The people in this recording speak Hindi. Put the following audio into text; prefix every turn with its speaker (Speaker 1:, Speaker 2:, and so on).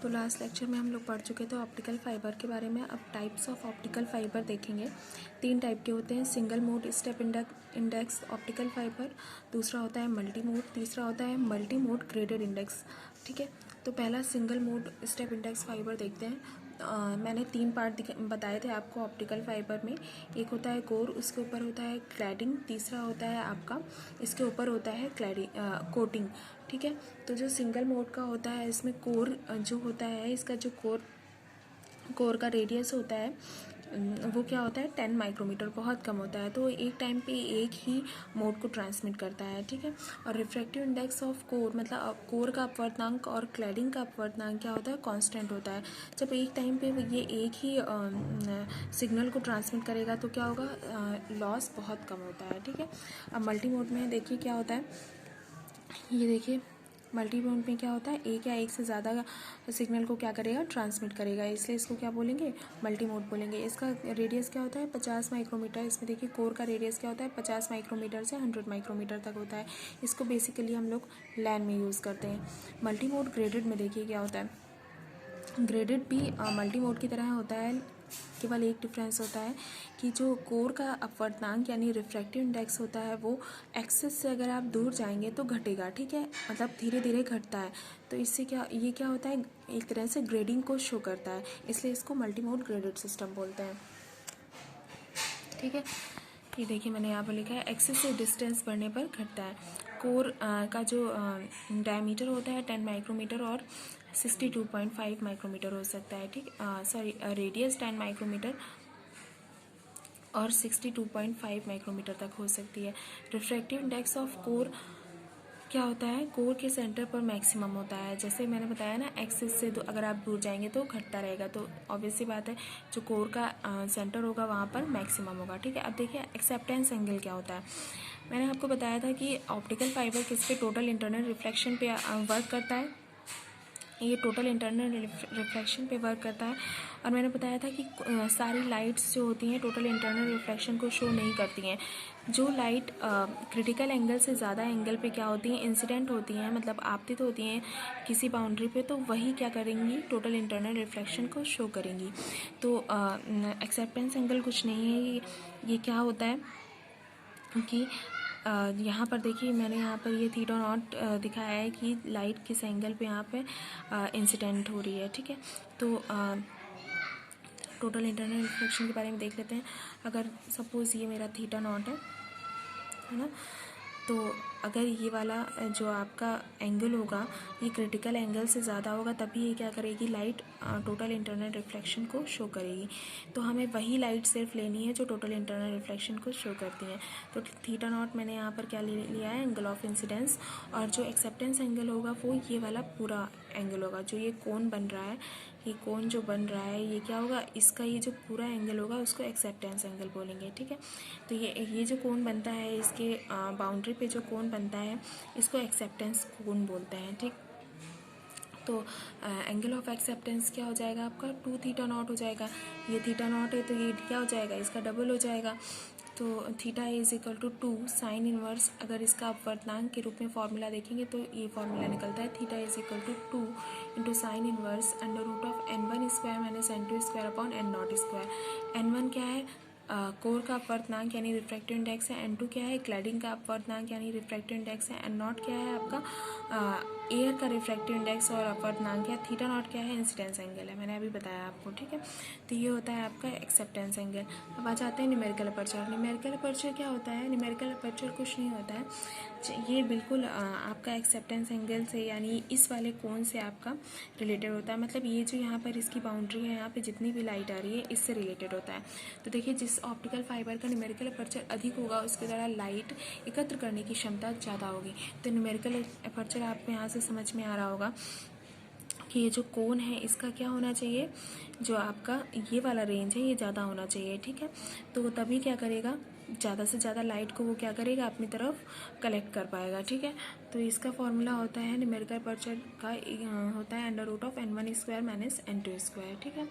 Speaker 1: तो लास्ट लेक्चर में हम लोग पढ़ चुके थे ऑप्टिकल फाइबर के बारे में। अब टाइप्स ऑफ ऑप्टिकल फाइबर देखेंगे। 3 टाइप के होते हैं, single mode step index optical fibre, दूसरा होता है मल्टी मोड, तीसरा होता है मल्टी मोड ग्रेडेड इंडेक्स। ठीक है, तो पहला single mode step index fibre देखते हैं। मैंने 3 पार्ट बताए थे आपको ऑप्टिकल फाइबर में। एक होता है कोर, उसके ऊपर होता है क्लैडिंग, तीसरा होता है आपका इसके ऊपर होता है कोटिंग। ठीक है, तो जो सिंगल मोड का होता है इसमें कोर जो होता है, इसका जो कोर का रेडियस होता है वो क्या होता है 10 माइक्रोमीटर, बहुत कम होता है। तो एक टाइम पे एक ही मोड को ट्रांसमिट करता है। ठीक है, और रिफ्रैक्टिव इंडेक्स ऑफ कोर मतलब कोर का अपवर्तनांक और क्लैडिंग का अपवर्तनांक क्या होता है, कांस्टेंट होता है। जब एक टाइम पे ये एक ही सिग्नल को ट्रांसमिट करेगा तो क्या होगा, लॉस बहुत कम होता है। ठीक है, अब मल्टी मोड में देखिए क्या होता है, ये देखिए मल्टी मोड में क्या होता है, एक या एक से ज़्यादा सिग्नल को क्या करेगा, ट्रांसमिट करेगा, इसलिए इसको क्या बोलेंगे, मल्टी मोड बोलेंगे। इसका रेडियस क्या होता है 50 माइक्रोमीटर। इसमें देखिए कोर का रेडियस क्या होता है 50 माइक्रोमीटर से 100 माइक्रोमीटर तक होता है। इसको बेसिकली हम लोग लैन में यूज़ करते हैं। मल्टी मोड ग्रेडेड में देखिए क्या होता है, ग्रेडेड भी मल्टी मोड की तरह होता है, केवल एक डिफरेंस होता है कि जो कोर का अपवर्तनांक यानी रिफ्रैक्टिव इंडेक्स होता है वो एक्सिस से अगर आप दूर जाएंगे तो घटेगा। ठीक है, मतलब धीरे धीरे घटता है। तो इससे ये क्या होता है, एक तरह से ग्रेडिंग को शो करता है, इसलिए इसको मल्टी मोड ग्रेडेड सिस्टम बोलते हैं। ठीक है, ये देखिए मैंने यहाँ पर लिखा है एक्सिस से डिस्टेंस बढ़ने पर घटता है। कोर का जो डायमीटर होता है 10 माइक्रोमीटर और 62.5 माइक्रोमीटर हो सकता है। ठीक, सॉरी रेडियस 10 माइक्रोमीटर और 62.5 माइक्रोमीटर तक हो सकती है। रिफ्रैक्टिव इंडेक्स ऑफ कोर क्या होता है, कोर के सेंटर पर मैक्सिमम होता है। जैसे मैंने बताया ना, एक्सिस से अगर आप दूर जाएंगे तो घटता रहेगा, तो ऑब्वियस सी बात है जो कोर का सेंटर होगा वहाँ पर मैक्सिमम होगा। ठीक है, अब देखिए एक्सेप्टेंस एंगल क्या होता है। मैंने आपको बताया था कि ऑप्टिकल फाइबर किस पे, टोटल इंटरनल रिफ्लेक्शन पे वर्क करता है। ये टोटल इंटरनल रिफ्लेक्शन पे वर्क करता है। और मैंने बताया था कि सारी लाइट्स जो होती हैं टोटल इंटरनल रिफ्लेक्शन को शो नहीं करती हैं। जो लाइट क्रिटिकल एंगल से ज़्यादा एंगल पे क्या होती हैं, इंसिडेंट होती हैं, मतलब आपतित होती हैं किसी बाउंड्री पे, तो वही क्या करेंगी, टोटल इंटरनल रिफ्लेक्शन को शो करेंगी। तो एक्सेप्टेंस एंगल कुछ नहीं है, ये क्या होता है कि यहाँ पर देखिए मैंने यहाँ पर ये थीटा नॉट दिखाया है कि लाइट किस एंगल पे यहाँ पे इंसिडेंट हो रही है। ठीक है, तो टोटल इंटरनल रिफ्लेक्शन के बारे में देख लेते हैं। अगर सपोज़ ये मेरा थीटा नॉट है ना, तो अगर ये वाला जो आपका एंगल होगा ये क्रिटिकल एंगल से ज़्यादा होगा, तभी ये क्या करेगी, लाइट टोटल इंटरनल रिफ्लेक्शन को शो करेगी। तो हमें वही लाइट सिर्फ लेनी है जो टोटल इंटरनल रिफ्लेक्शन को शो करती हैं। तो थीटा नॉट मैंने यहाँ पर क्या लिया है, एंगल ऑफ इंसिडेंस। और जो एक्सेप्टेंस एंगल होगा वो ये वाला पूरा एंगल होगा, जो ये कोन बन रहा है, ये कोन जो बन रहा है ये क्या होगा, इसका ये जो पूरा एंगल होगा उसको एक्सेप्टेंस एंगल बोलेंगे। ठीक है, तो ये जो कोन बनता है, इसके बाउंड्री पे जो कोन बनता है इसको एक्सेप्टेंस कोन बोलते हैं। ठीक, तो एंगल ऑफ एक्सेप्टेंस क्या हो जाएगा आपका, 2 थीटा नॉट हो जाएगा। ये थीटा नॉट है तो ये क्या हो जाएगा, इसका डबल हो जाएगा। तो theta is equal to 2 sine inverse, अगर इसका अपवर्तनांक के रूप में फॉर्मूला देखेंगे तो ये फॉर्मूला निकलता है, theta is equal to 2 into sine inverse under root of n1 square minus n2 square upon n naught square. n1 क्या है, कोर का अपवर्तनांक यानी रिफ्रैक्टिव इंडेक्स है, n2 क्या है, क्लैडिंग का अपवर्तनांक यानी रिफ्रैक्टिव इंडेक्स है, n नॉट क्या है आपका एयर का रिफ्रैक्टिव इंडेक्स और अपवर्तनांक है, थीटा नॉट क्या है, इंसिडेंस एंगल है, मैंने अभी बताया आपको। ठीक है, तो ये होता है आपका एक्सेप्टेंस एंगल। अब आ जाते हैं न्यूमेरिकल अपर्चर। न्यूमेरिकल अपर्चर क्या होता है, न्यूमेरिकल अपर्चर कुछ नहीं होता है, ये बिल्कुल आपका एक्सेप्टेंस एंगल से यानी इस वाले कोण से आपका रिलेटेड होता है। मतलब ये जो यहाँ पर इसकी बाउंड्री है, यहाँ पे जितनी भी लाइट आ रही है इससे रिलेटेड होता है। तो देखिए जिस ऑप्टिकल फाइबर का न्यूमेरिकल अपर्चर अधिक होगा उसके द्वारा लाइट एकत्र करने की क्षमता ज़्यादा होगी। तो न्यूमेरिकल अपर्चर आपको यहाँ से समझ में आ रहा होगा कि ये जो कोन है इसका क्या होना चाहिए, जो आपका ये वाला रेंज है ये ज़्यादा होना चाहिए। ठीक है, तो तभी क्या करेगा, ज़्यादा से ज़्यादा लाइट को वो क्या करेगा, अपनी तरफ कलेक्ट कर पाएगा। ठीक है, तो इसका फॉर्मूला होता है न्यूमेरिकल अपर्चर का होता है under root of n1 square minus n2 square. ठीक है,